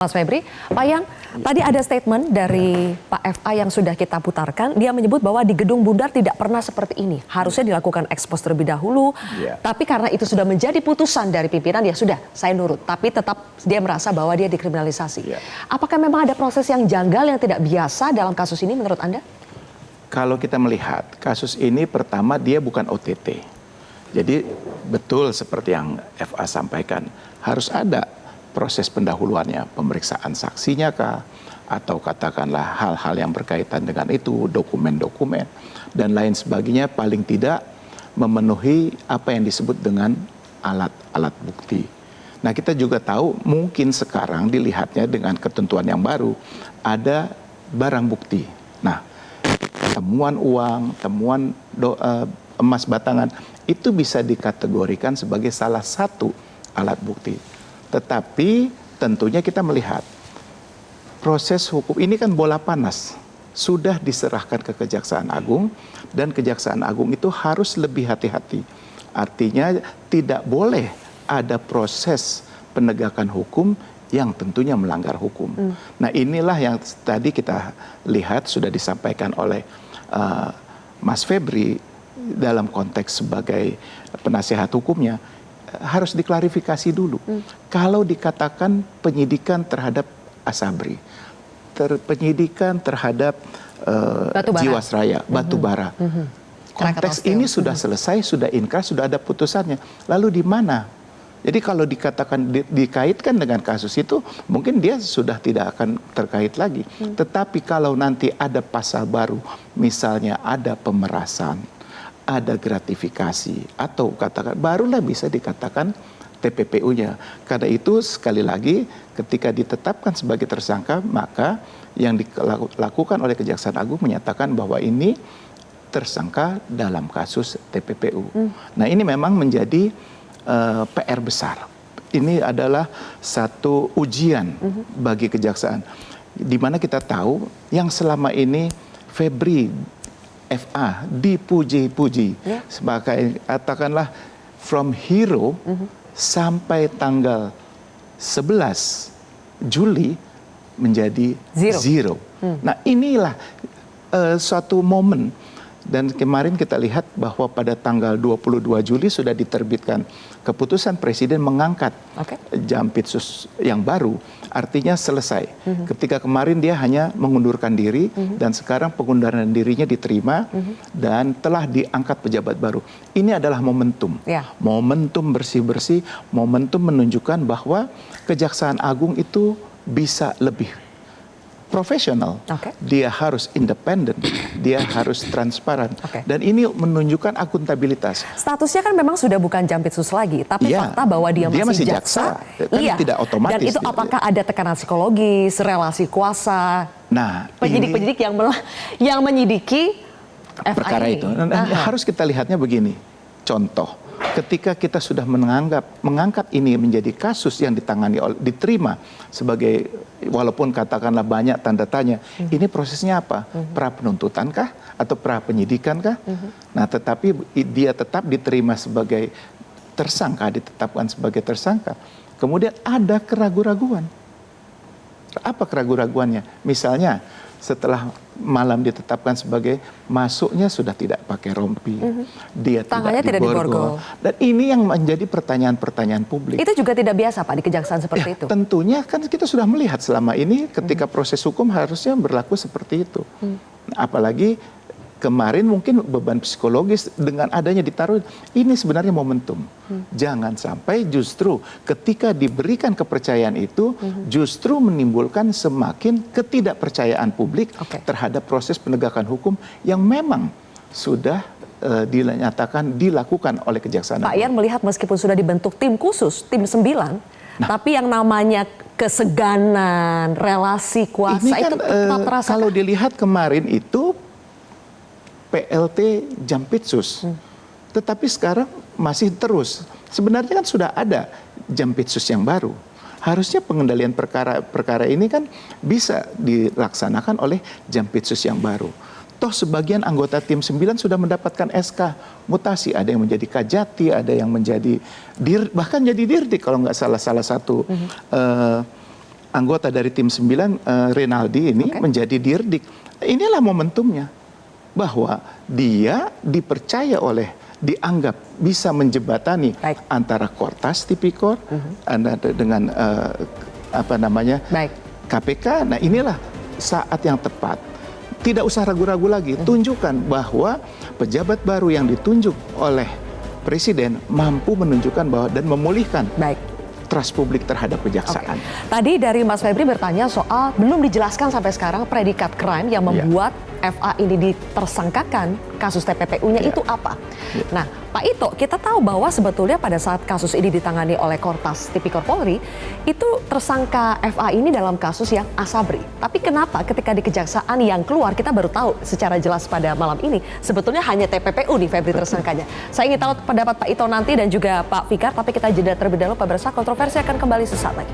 Mas Febri, Pak Yan, tadi ada statement dari Pak FA yang sudah kita putarkan. Dia menyebut bahwa di Gedung Bundar tidak pernah seperti ini. Harusnya dilakukan ekspos terlebih dahulu. Tapi karena itu sudah menjadi putusan dari pimpinan, ya sudah, saya nurut. Tapi tetap dia merasa bahwa dia dikriminalisasi. Apakah memang ada proses yang janggal, yang tidak biasa dalam kasus ini menurut Anda? Kalau kita melihat kasus ini, pertama dia bukan OTT. Jadi betul seperti yang FA sampaikan, harus ada proses pendahuluannya, pemeriksaan saksinya kah, atau katakanlah hal-hal yang berkaitan dengan itu, dokumen-dokumen, dan lain sebagainya, paling tidak memenuhi apa yang disebut dengan alat-alat bukti. Nah, kita juga tahu mungkin sekarang dilihatnya dengan ketentuan yang baru, ada barang bukti. Nah, temuan uang, temuan emas batangan, itu bisa dikategorikan sebagai salah satu alat bukti. Tetapi tentunya kita melihat proses hukum ini kan bola panas. Sudah diserahkan ke Kejaksaan Agung dan Kejaksaan Agung itu harus lebih hati-hati. Artinya tidak boleh ada proses penegakan hukum yang tentunya melanggar hukum. Nah, inilah yang tadi kita lihat sudah disampaikan oleh Mas Febri dalam konteks sebagai penasihat hukumnya. Harus diklarifikasi dulu. Kalau dikatakan penyidikan terhadap Asabri, penyidikan terhadap Jiwasraya, Batubara, konteks ini sudah selesai, sudah inkrah, sudah ada putusannya. Lalu di mana? Jadi kalau dikatakan dikaitkan dengan kasus itu, mungkin dia sudah tidak akan terkait lagi. Tetapi kalau nanti ada pasal baru, misalnya ada pemerasan, ada gratifikasi, atau katakan barulah bisa dikatakan TPPU-nya. Karena itu sekali lagi ketika ditetapkan sebagai tersangka, maka yang dilakukan oleh Kejaksaan Agung menyatakan bahwa ini tersangka dalam kasus TPPU. Nah, ini memang menjadi PR besar. Ini adalah satu ujian bagi kejaksaan, di mana kita tahu yang selama ini Febri FA dipuji-puji sebagai katakanlah from hero sampai tanggal 11 Juli menjadi zero. Nah, inilah suatu momen. Dan kemarin kita lihat bahwa pada tanggal 22 Juli sudah diterbitkan keputusan Presiden mengangkat Jampitsus yang baru, artinya selesai. Ketika kemarin dia hanya mengundurkan diri dan sekarang pengunduran dirinya diterima dan telah diangkat pejabat baru. Ini adalah momentum. Momentum bersih-bersih, momentum menunjukkan bahwa Kejaksaan Agung itu bisa lebih profesional, dia harus independen, dia harus transparan, dan ini menunjukkan akuntabilitas. Statusnya kan memang sudah bukan Jampitsus lagi, tapi fakta bahwa dia masih jaksa, kan tidak otomatis. Dan itu apakah ada tekanan psikologis, relasi kuasa, penyidik-penyidik yang menyidiki perkara itu. Harus kita lihatnya begini, contoh. Ketika kita sudah mengangkat ini menjadi kasus yang diterima sebagai, walaupun katakanlah banyak tanda tanya, ini prosesnya apa? Pra penuntutan kah? Atau pra penyidikan kah? Nah, tetapi dia tetap diterima sebagai tersangka, ditetapkan sebagai tersangka. Kemudian ada keraguan-raguan. Apa keraguan-raguannya? Misalnya, setelah malam ditetapkan sebagai masuknya sudah tidak pakai rompi, dia tangannya tidak diborgol. Dan ini yang menjadi pertanyaan-pertanyaan publik. Itu juga tidak biasa, Pak, di kejaksaan seperti itu? Tentunya kan kita sudah melihat selama ini ketika proses hukum harusnya berlaku seperti itu. Apalagi kemarin mungkin beban psikologis dengan adanya ditaruh, ini sebenarnya momentum. Jangan sampai justru ketika diberikan kepercayaan itu, justru menimbulkan semakin ketidakpercayaan publik terhadap proses penegakan hukum yang memang sudah dinyatakan dilakukan oleh Kejaksaan Agung. Pak Yan melihat meskipun sudah dibentuk tim khusus, tim 9, tapi yang namanya keseganan, relasi kuasa ini kan, itu tetap terasa. Kalau dilihat kemarin itu PLT Jampitsus, tetapi sekarang masih terus. Sebenarnya kan sudah ada Jampitsus yang baru. Harusnya pengendalian perkara ini kan bisa dilaksanakan oleh Jampitsus yang baru. Toh sebagian anggota tim 9 sudah mendapatkan SK mutasi. Ada yang menjadi Kajati, ada yang menjadi bahkan jadi Dirdik kalau nggak salah satu anggota dari tim 9 Rinaldi ini menjadi dirdik. Inilah momentumnya bahwa dia dipercaya dianggap bisa menjebatani antara Kortas Tipikor dengan KPK. Nah, inilah saat yang tepat. Tidak usah ragu-ragu lagi, tunjukkan bahwa pejabat baru yang ditunjuk oleh Presiden mampu menunjukkan bahwa dan memulihkan trust publik terhadap kejaksaan. Tadi dari Mas Febri bertanya soal belum dijelaskan sampai sekarang predikat crime yang membuat FA ini ditersangkakan kasus TPPU-nya itu apa. Nah, Pak Ito, kita tahu bahwa sebetulnya pada saat kasus ini ditangani oleh Kortas Tipikor Polri, itu tersangka FA ini dalam kasus yang asabri. Tapi kenapa ketika di kejaksaan yang keluar kita baru tahu secara jelas pada malam ini sebetulnya hanya TPPU nih Febri tersangkanya. Saya ingin tahu pendapat Pak Ito nanti dan juga Pak Fikar, tapi kita jeda terlebih dahulu. Pemirsa, kontroversi akan kembali sesaat lagi.